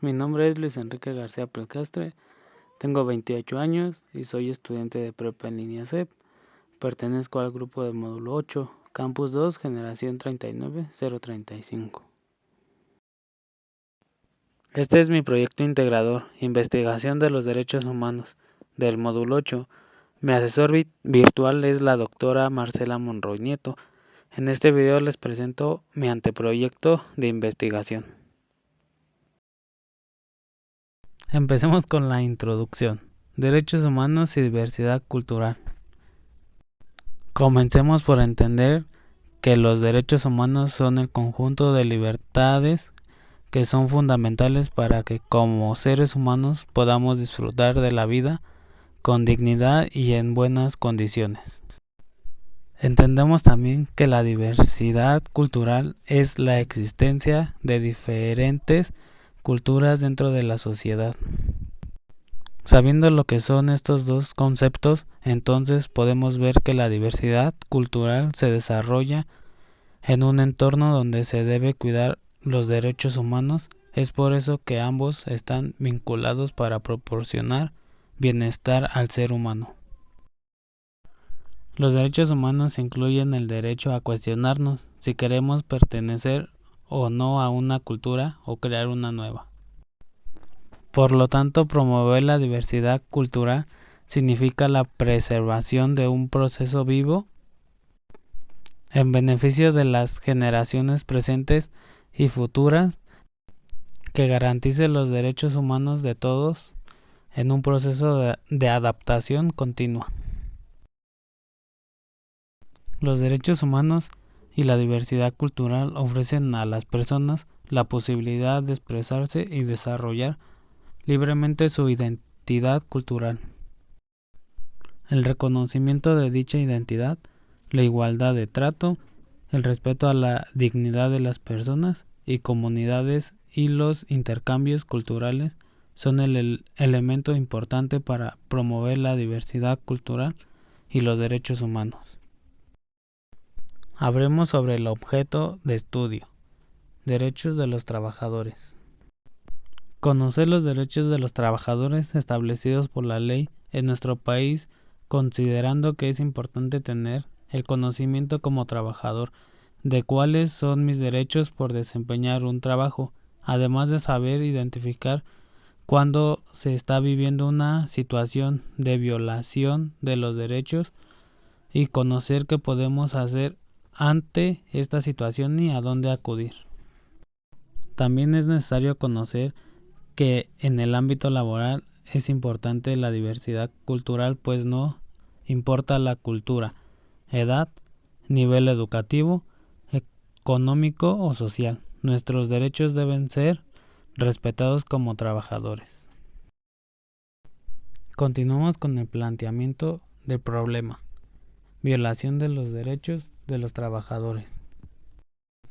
mi nombre es Luis Enrique García Pelcastre, tengo 28 años y soy estudiante de prepa en línea CEP. Pertenezco al grupo de módulo 8, Campus 2, generación 39035. Este es mi proyecto integrador, Investigación de los Derechos Humanos, del módulo 8. Mi asesor virtual es la doctora Marcela Monroy Nieto. En este video les presento mi anteproyecto de investigación. Empecemos con la introducción. Derechos humanos y diversidad cultural. Comencemos por entender que los derechos humanos son el conjunto de libertades que son fundamentales para que como seres humanos podamos disfrutar de la vida con dignidad y en buenas condiciones. Entendemos también que la diversidad cultural es la existencia de diferentes culturas dentro de la sociedad. Sabiendo lo que son estos dos conceptos, entonces podemos ver que la diversidad cultural se desarrolla en un entorno donde se debe cuidar los derechos humanos. Es por eso que ambos están vinculados para proporcionar bienestar al ser humano. Los derechos humanos incluyen el derecho a cuestionarnos si queremos pertenecer o no a una cultura o crear una nueva. Por lo tanto, promover la diversidad cultural significa la preservación de un proceso vivo en beneficio de las generaciones presentes y futuras, que garantice los derechos humanos de todos en un proceso de adaptación continua. Los derechos humanos y la diversidad cultural ofrecen a las personas la posibilidad de expresarse y desarrollar libremente su identidad cultural. El reconocimiento de dicha identidad, la igualdad de trato, el respeto a la dignidad de las personas y comunidades y los intercambios culturales son el elemento importante para promover la diversidad cultural y los derechos humanos. Hablemos sobre el objeto de estudio: derechos de los trabajadores. Conocer los derechos de los trabajadores establecidos por la ley en nuestro país, considerando que es importante tener el conocimiento como trabajador de cuáles son mis derechos por desempeñar un trabajo, además de saber identificar cuando se está viviendo una situación de violación de los derechos y conocer qué podemos hacer ante esta situación y a dónde acudir. También es necesario conocer que en el ámbito laboral es importante la diversidad cultural, pues no importa la cultura, edad, nivel educativo, económico o social. Nuestros derechos deben ser respetados como trabajadores. Continuamos con el planteamiento del problema: violación de los derechos de los trabajadores.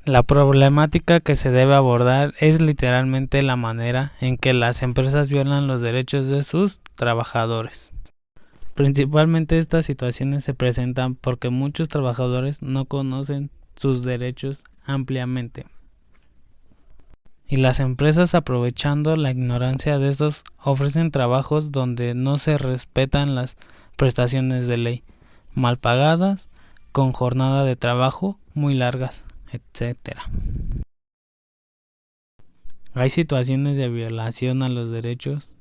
La problemática que se debe abordar es literalmente la manera en que las empresas violan los derechos de sus trabajadores. Principalmente estas situaciones se presentan porque muchos trabajadores no conocen sus derechos ampliamente. Y las empresas, aprovechando la ignorancia de estos, ofrecen trabajos donde no se respetan las prestaciones de ley, mal pagadas, con jornada de trabajo muy largas, etc. Hay situaciones de violación a los derechos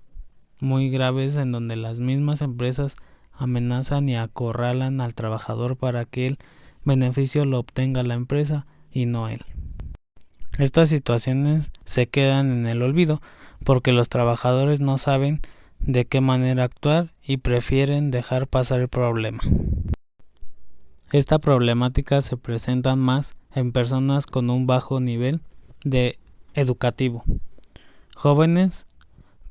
muy graves en donde las mismas empresas amenazan y acorralan al trabajador para que el beneficio lo obtenga la empresa y no él. Estas situaciones se quedan en el olvido porque los trabajadores no saben de qué manera actuar y prefieren dejar pasar el problema. Esta problemática se presenta más en personas con un bajo nivel educativo, jóvenes,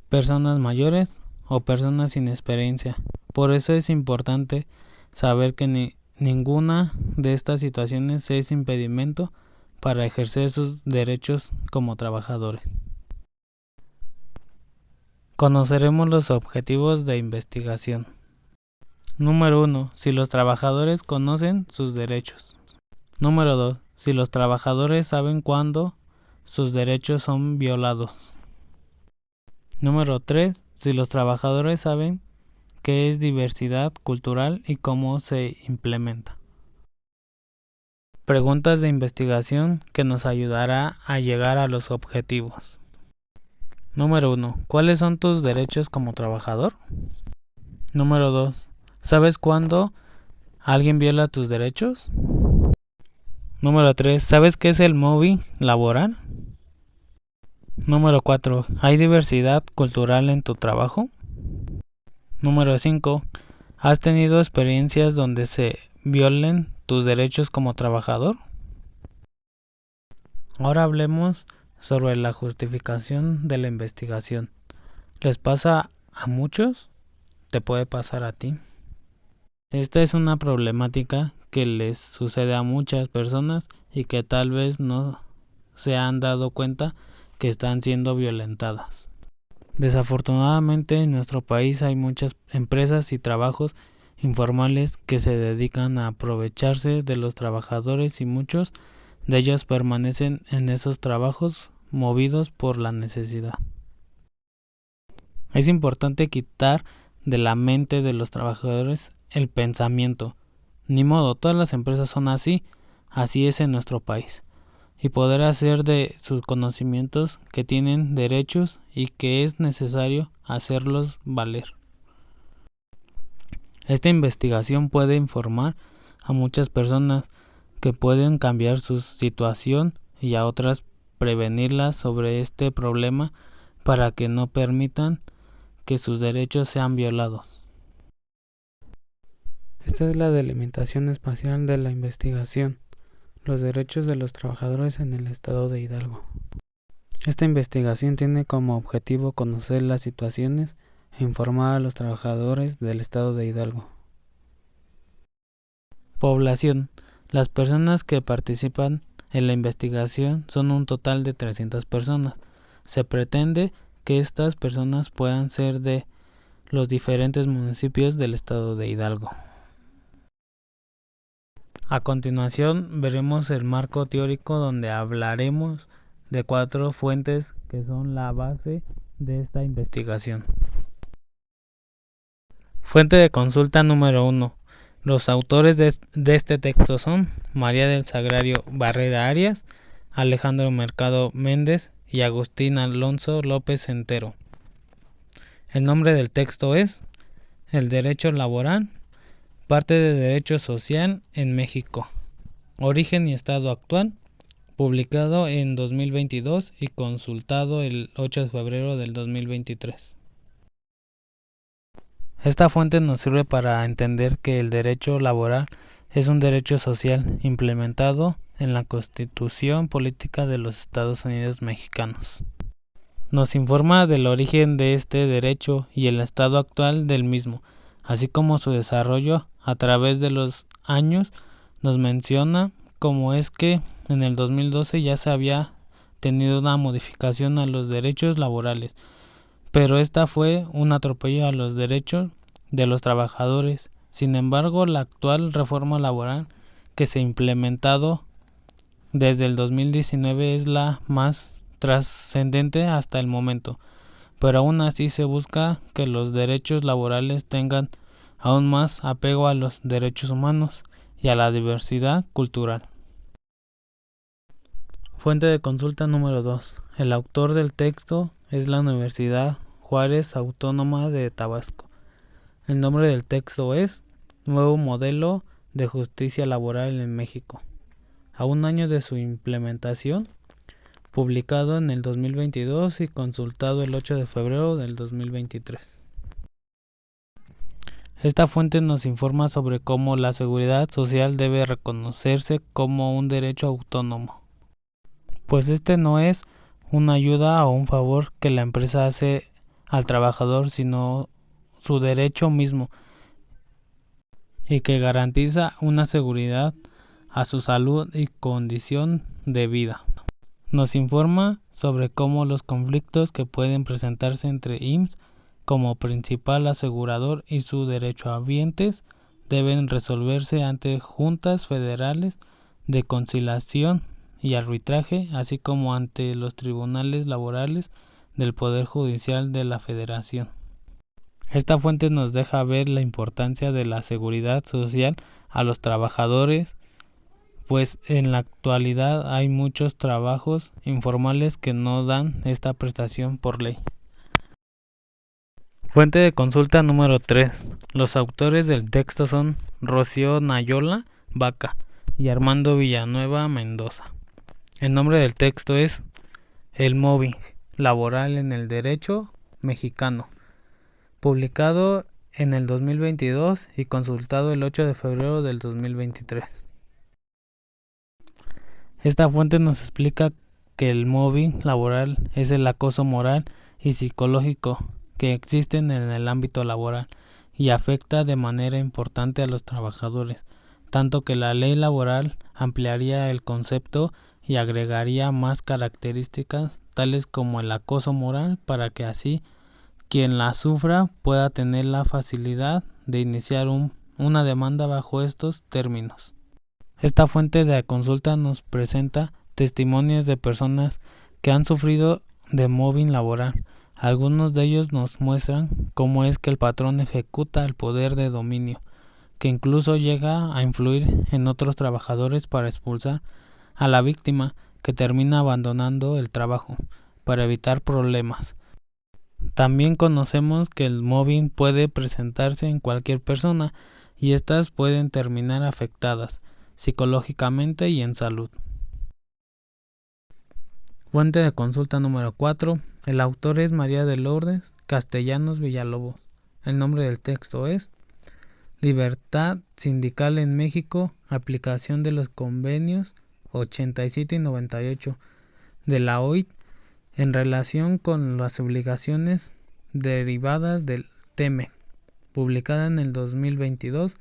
personas mayores o personas sin experiencia. Por eso es importante saber que ninguna de estas situaciones es impedimento para ejercer sus derechos como trabajadores. Conoceremos los objetivos de investigación. Número 1. Si los trabajadores conocen sus derechos. Número 2. Si los trabajadores saben cuándo sus derechos son violados. Número 3. Si los trabajadores saben qué es diversidad cultural y cómo se implementa. Preguntas de investigación que nos ayudará a llegar a los objetivos. Número 1. ¿Cuáles son tus derechos como trabajador? Número 2. ¿Sabes cuándo alguien viola tus derechos? Número 3. ¿Sabes qué es el mobbing laboral? Número 4. ¿Hay diversidad cultural en tu trabajo? Número 5. ¿Has tenido experiencias donde se violen tus derechos como trabajador? Ahora hablemos sobre la justificación de la investigación. ¿Les pasa a muchos? ¿Te puede pasar a ti? Esta es una problemática que les sucede a muchas personas y que tal vez no se han dado cuenta que están siendo violentadas. Desafortunadamente en nuestro país hay muchas empresas y trabajos informales que se dedican a aprovecharse de los trabajadores y muchos de ellos permanecen en esos trabajos movidos por la necesidad. Es importante quitar de la mente de los trabajadores el pensamiento, ni modo, todas las empresas son así es en nuestro país, y poder hacer de sus conocimientos que tienen derechos y que es necesario hacerlos valer. Esta investigación puede informar a muchas personas que pueden cambiar su situación y a otras prevenirlas sobre este problema para que no permitan que sus derechos sean violados. Esta es la delimitación espacial de la investigación, los derechos de los trabajadores en el estado de Hidalgo. Esta investigación tiene como objetivo conocer las situaciones e informar a los trabajadores del estado de Hidalgo. Población. Las personas que participan en la investigación son un total de 300 personas. Se pretende que estas personas puedan ser de los diferentes municipios del estado de Hidalgo. A continuación veremos el marco teórico donde hablaremos de 4 fuentes que son la base de esta investigación. Fuente de consulta número 1. Los autores de este texto son María del Sagrario Barrera Arias, Alejandro Mercado Méndez y Agustín Alonso López Centero. El nombre del texto es El derecho laboral, parte de derecho social en México, origen y estado actual, publicado en 2022 y consultado el 8 de febrero del 2023. Esta fuente nos sirve para entender que el derecho laboral es un derecho social implementado en la Constitución Política de los Estados Unidos Mexicanos. Nos informa del origen de este derecho y el estado actual del mismo, así como su desarrollo a través de los años. Nos menciona cómo es que en el 2012 ya se había tenido una modificación a los derechos laborales, pero esta fue un atropello a los derechos de los trabajadores. Sin embargo, la actual reforma laboral que se ha implementado desde el 2019 es la más trascendente hasta el momento, pero aún así se busca que los derechos laborales tengan aún más apego a los derechos humanos y a la diversidad cultural. Fuente de consulta número 2. El autor del texto es la Universidad Juárez Autónoma de Tabasco. El nombre del texto es Nuevo Modelo de Justicia Laboral en México. A un año de su implementación, publicado en el 2022 y consultado el 8 de febrero del 2023. Esta fuente nos informa sobre cómo la seguridad social debe reconocerse como un derecho autónomo, pues este no es una ayuda o un favor que la empresa hace al trabajador, sino su derecho mismo, y que garantiza una seguridad a su salud y condición de vida. Nos informa sobre cómo los conflictos que pueden presentarse entre IMSS como principal asegurador y sus derechohabientes deben resolverse ante juntas federales de conciliación y arbitraje, así como ante los tribunales laborales del Poder Judicial de la Federación. Esta fuente nos deja ver la importancia de la seguridad social a los trabajadores, pues en la actualidad hay muchos trabajos informales que no dan esta prestación por ley. Fuente de consulta número 3. Los autores del texto son Rocío Nayola Vaca y Armando Villanueva Mendoza. El nombre del texto es El mobbing laboral en el derecho mexicano, publicado en el 2022 y consultado el 8 de febrero del 2023. Esta fuente nos explica que el mobbing laboral es el acoso moral y psicológico que existen en el ámbito laboral y afecta de manera importante a los trabajadores, tanto que la ley laboral ampliaría el concepto y agregaría más características tales como el acoso moral para que así quien la sufra pueda tener la facilidad de iniciar una demanda bajo estos términos. Esta fuente de consulta nos presenta testimonios de personas que han sufrido de mobbing laboral. Algunos de ellos nos muestran cómo es que el patrón ejecuta el poder de dominio, que incluso llega a influir en otros trabajadores para expulsar a la víctima, que termina abandonando el trabajo para evitar problemas. También conocemos que el mobbing puede presentarse en cualquier persona y estas pueden terminar afectadas psicológicamente y en salud. Fuente de consulta número 4. El autor es María de Lourdes Castellanos Villalobos. El nombre del texto es Libertad sindical en México, aplicación de los convenios 87 y 98 de la OIT en relación con las obligaciones derivadas del TEMEC, publicada en el 2022,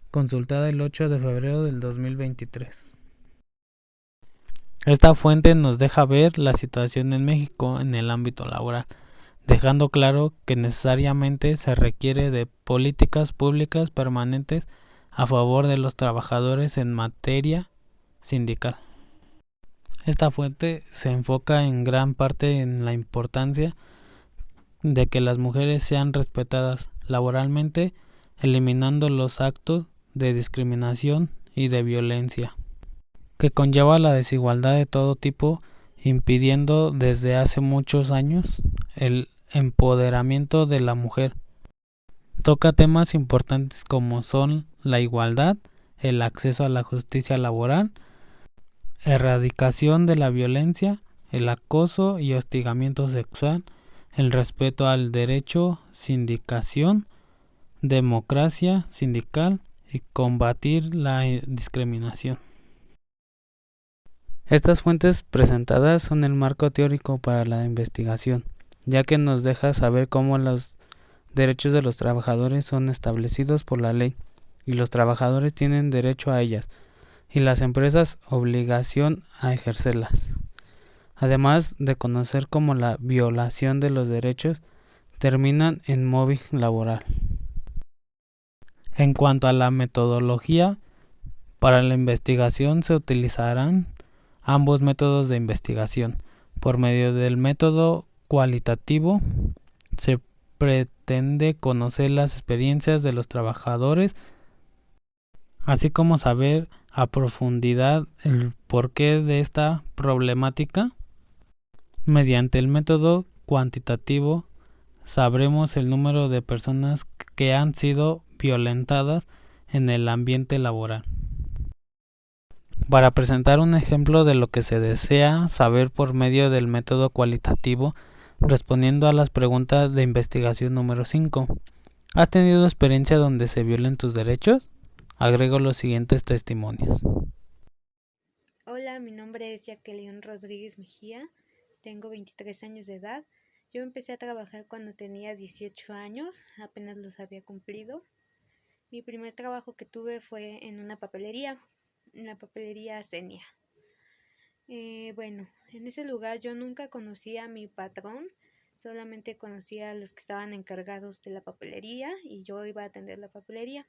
consultada el 8 de febrero del 2023. Esta fuente nos deja ver la situación en México en el ámbito laboral, dejando claro que necesariamente se requiere de políticas públicas permanentes a favor de los trabajadores en materia sindical. Esta fuente se enfoca en gran parte en la importancia de que las mujeres sean respetadas laboralmente, eliminando los actos de discriminación y de violencia que conlleva la desigualdad de todo tipo, impidiendo desde hace muchos años el empoderamiento de la mujer. Toca temas importantes como son la igualdad, el acceso a la justicia laboral, erradicación de la violencia, el acoso y hostigamiento sexual, el respeto al derecho, sindicación, democracia sindical y combatir la discriminación. Estas fuentes presentadas son el marco teórico para la investigación, ya que nos deja saber cómo los derechos de los trabajadores son establecidos por la ley y los trabajadores tienen derecho a ellas y las empresas obligación a ejercerlas. Además de conocer cómo la violación de los derechos terminan en mobbing laboral. En cuanto a la metodología, para la investigación se utilizarán ambos métodos de investigación. Por medio del método cualitativo se pretende conocer las experiencias de los trabajadores, así como saber a profundidad el porqué de esta problemática. Mediante el método cuantitativo sabremos el número de personas que han sido violentadas en el ambiente laboral. Para presentar un ejemplo de lo que se desea saber por medio del método cualitativo, respondiendo a las preguntas de investigación número 5. ¿Has tenido experiencia donde se violen tus derechos? Agrego los siguientes testimonios. Hola, mi nombre es Jacqueline Rodríguez Mejía, tengo 23 años de edad. Yo empecé a trabajar cuando tenía 18 años, apenas los había cumplido. Mi primer trabajo que tuve fue en una papelería, en la papelería Senia. En ese lugar yo nunca conocía a mi patrón, solamente conocía a los que estaban encargados de la papelería y yo iba a atender la papelería.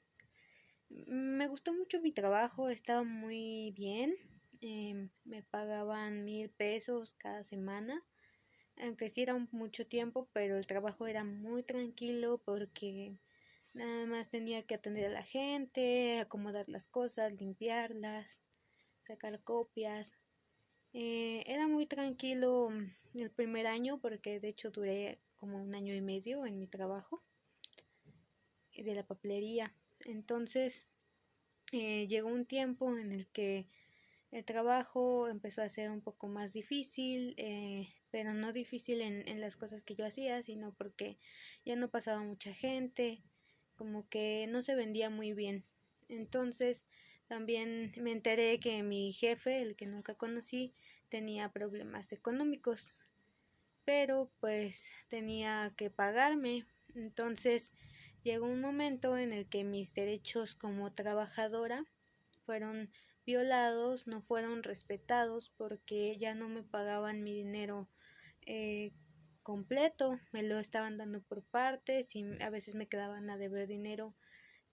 Me gustó mucho mi trabajo, estaba muy bien, me pagaban 1,000 pesos cada semana aunque sí era mucho tiempo, pero el trabajo era muy tranquilo porque nada más tenía que atender a la gente, acomodar las cosas, limpiarlas, sacar copias. Era muy tranquilo el primer año porque de hecho duré como 1 año y medio en mi trabajo de la papelería. Entonces llegó un tiempo en el que el trabajo empezó a ser un poco más difícil, pero no difícil en las cosas que yo hacía, sino porque ya no pasaba mucha gente, como que no se vendía muy bien. Entonces también me enteré que mi jefe, el que nunca conocí, tenía problemas económicos, pero pues tenía que pagarme. Entonces llegó un momento en el que mis derechos como trabajadora fueron violados, no fueron respetados porque ya no me pagaban mi dinero eh, completo, me lo estaban dando por partes y a veces me quedaban a deber dinero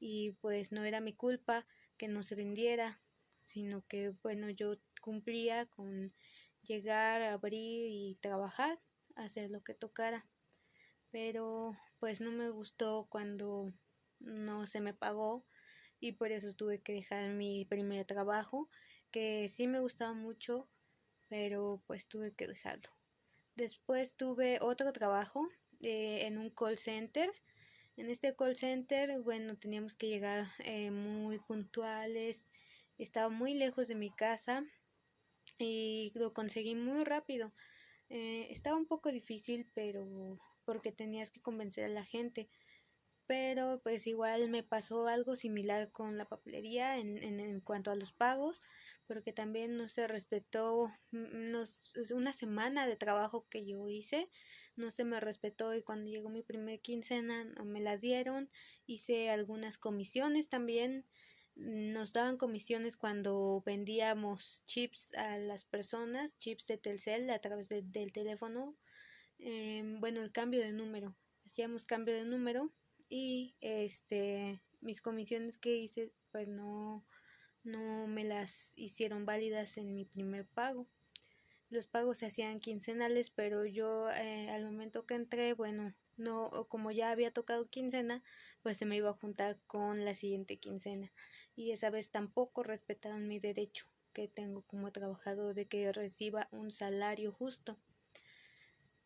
y pues no era mi culpa que no se vendiera, sino que bueno, yo cumplía con llegar, abrir y trabajar, hacer lo que tocara, pero pues no me gustó cuando no se me pagó y por eso tuve que dejar mi primer trabajo, que sí me gustaba mucho, pero pues tuve que dejarlo. Después tuve otro trabajo en un call center. En este call center, bueno, teníamos que llegar muy puntuales. Estaba muy lejos de mi casa y lo conseguí muy rápido. Estaba un poco difícil, pero porque tenías que convencer a la gente, pero pues igual me pasó algo similar con la papelería en cuanto a los pagos, porque también no se respetó una semana de trabajo que yo hice, no se me respetó y cuando llegó mi primer quincena no me la dieron, hice algunas comisiones también, nos daban comisiones cuando vendíamos chips a las personas, chips de Telcel a través del teléfono, bueno, el cambio de número, hacíamos cambio de número y mis comisiones que hice pues no me las hicieron válidas en mi primer pago. Los pagos se hacían quincenales, pero yo al momento que entré, bueno, no, como ya había tocado quincena, pues se me iba a juntar con la siguiente quincena y esa vez tampoco respetaron mi derecho que tengo como trabajador de que reciba un salario justo.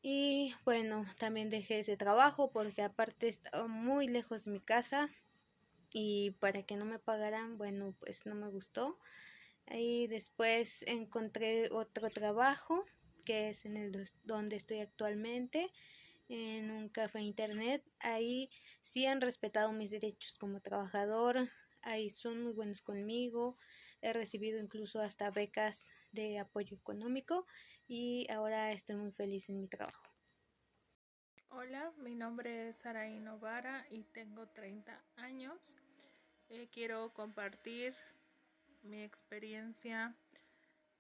Y bueno, también dejé ese trabajo porque aparte estaba muy lejos de mi casa y para que no me pagaran, bueno, pues no me gustó. Y después encontré otro trabajo que es en el donde estoy actualmente, en un café internet. Ahí sí han respetado mis derechos como trabajador, ahí son muy buenos conmigo, he recibido incluso hasta becas de apoyo económico y ahora estoy muy feliz en mi trabajo. Hola, mi nombre es Saraí Novara y tengo 30 años. Quiero compartir mi experiencia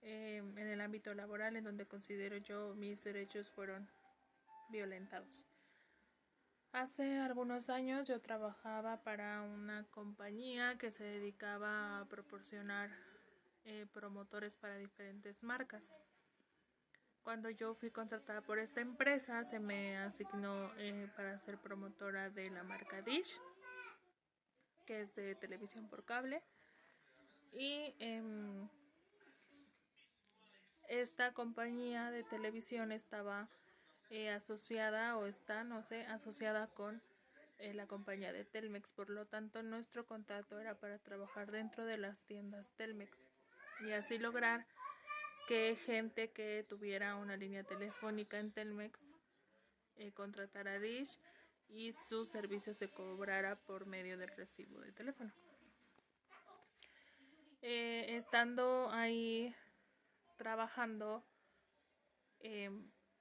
en el ámbito laboral en donde considero yo mis derechos fueron violentados. Hace algunos años yo trabajaba para una compañía que se dedicaba a proporcionar promotores para diferentes marcas. Cuando yo fui contratada por esta empresa, se me asignó para ser promotora de la marca Dish, que es de televisión por cable. Y esta compañía de televisión estaba asociada o está, no sé, asociada con la compañía de Telmex. Por lo tanto, nuestro contrato era para trabajar dentro de las tiendas Telmex y así lograr que gente que tuviera una línea telefónica en Telmex contratara Dish y su servicio se cobrara por medio del recibo de teléfono. Estando ahí trabajando,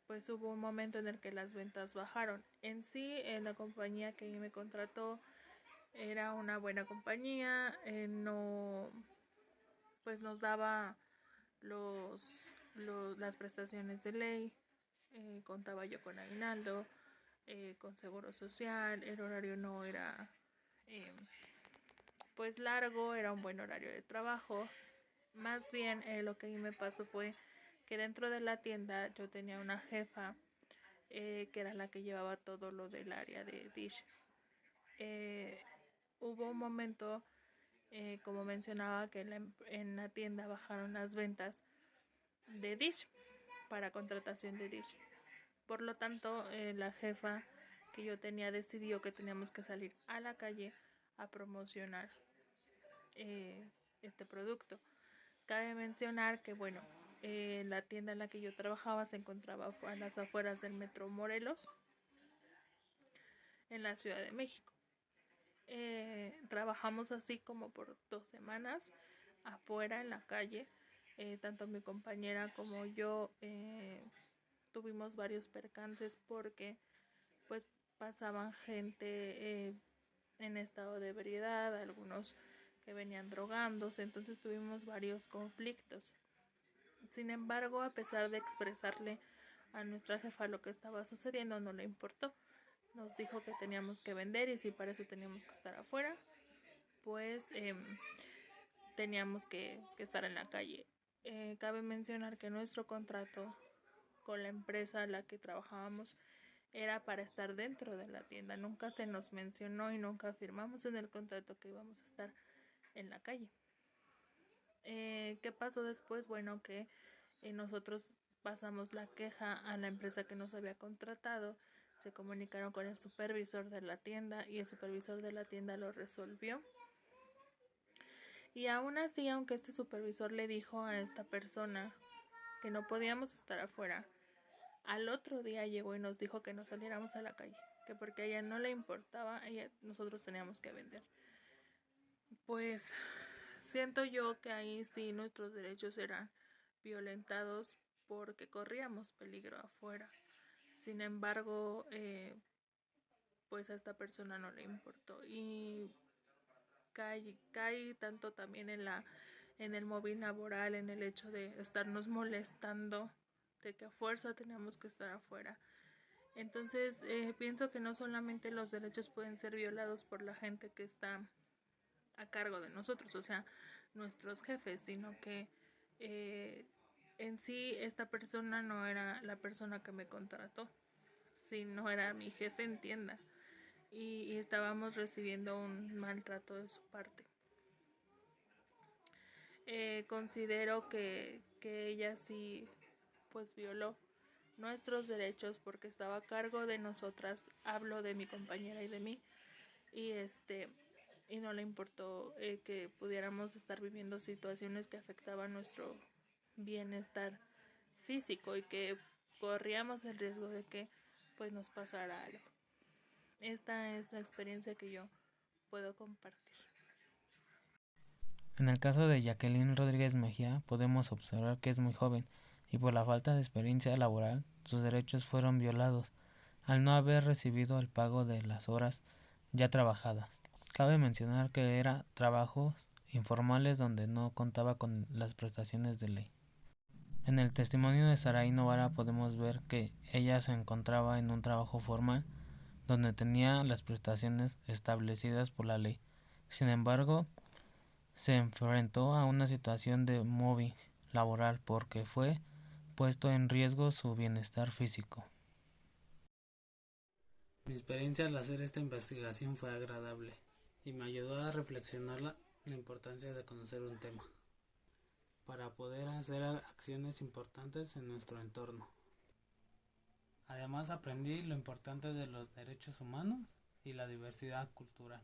pues hubo un momento en el que las ventas bajaron. En sí, la compañía que me contrató era una buena compañía, no, pues nos daba las prestaciones de ley, contaba yo con aguinaldo, con seguro social, el horario no era pues largo, era un buen horario de trabajo. Más bien lo que me pasó fue que dentro de la tienda yo tenía una jefa que era la que llevaba todo lo del área de Dish. Hubo un momento, como mencionaba, que en la tienda bajaron las ventas de Dish para contratación de Dish. Por lo tanto, la jefa que yo tenía decidió que teníamos que salir a la calle a promocionar este producto. Cabe mencionar que, bueno, la tienda en la que yo trabajaba se encontraba a las afueras del Metro Morelos, en la Ciudad de México. Trabajamos así como por 2 semanas afuera en la calle. Tanto mi compañera como yo tuvimos varios percances porque pues pasaban gente en estado de ebriedad, algunos que venían drogándose, entonces tuvimos varios conflictos. Sin embargo, a pesar de expresarle a nuestra jefa lo que estaba sucediendo, no le importó. Nos dijo que teníamos que vender y si para eso teníamos que estar afuera, pues teníamos que estar en la calle. Cabe mencionar que nuestro contrato con la empresa a la que trabajábamos era para estar dentro de la tienda. Nunca se nos mencionó y nunca firmamos en el contrato que íbamos a estar en la calle. ¿Qué pasó después? Bueno, que nosotros pasamos la queja a la empresa que nos había contratado, se comunicaron con el supervisor de la tienda y el supervisor de la tienda lo resolvió. Y aún así, aunque este supervisor le dijo a esta persona que no podíamos estar afuera, al otro día llegó y nos dijo que no saliéramos a la calle, que porque a ella no le importaba, nosotros teníamos que vender. Pues siento yo que ahí sí nuestros derechos eran violentados porque corríamos peligro afuera. Sin embargo, pues a esta persona no le importó y cae tanto también en el móvil laboral, en el hecho de estarnos molestando, de que a fuerza teníamos que estar afuera. Entonces pienso que no solamente los derechos pueden ser violados por la gente que está a cargo de nosotros, o sea, nuestros jefes, sino que en sí esta persona no era la persona que me contrató, sino era mi jefe en tienda y estábamos recibiendo un maltrato de su parte. Considero que ella sí pues violó nuestros derechos porque estaba a cargo de nosotras, hablo de mi compañera y de mí, y no le importó que pudiéramos estar viviendo situaciones que afectaban nuestro bienestar físico y que corríamos el riesgo de que pues nos pasara algo. Esta es la experiencia que yo puedo compartir. En el caso de Jacqueline Rodríguez Mejía, podemos observar que es muy joven y por la falta de experiencia laboral, sus derechos fueron violados al no haber recibido el pago de las horas ya trabajadas. Cabe mencionar que eran trabajos informales donde no contaba con las prestaciones de ley. En el testimonio de Saraí Novara podemos ver que ella se encontraba en un trabajo formal donde tenía las prestaciones establecidas por la ley. Sin embargo, se enfrentó a una situación de mobbing laboral porque fue puesto en riesgo su bienestar físico. Mi experiencia al hacer esta investigación fue agradable y me ayudó a reflexionar la importancia de conocer un tema para poder hacer acciones importantes en nuestro entorno. Además aprendí lo importante de los derechos humanos y la diversidad cultural.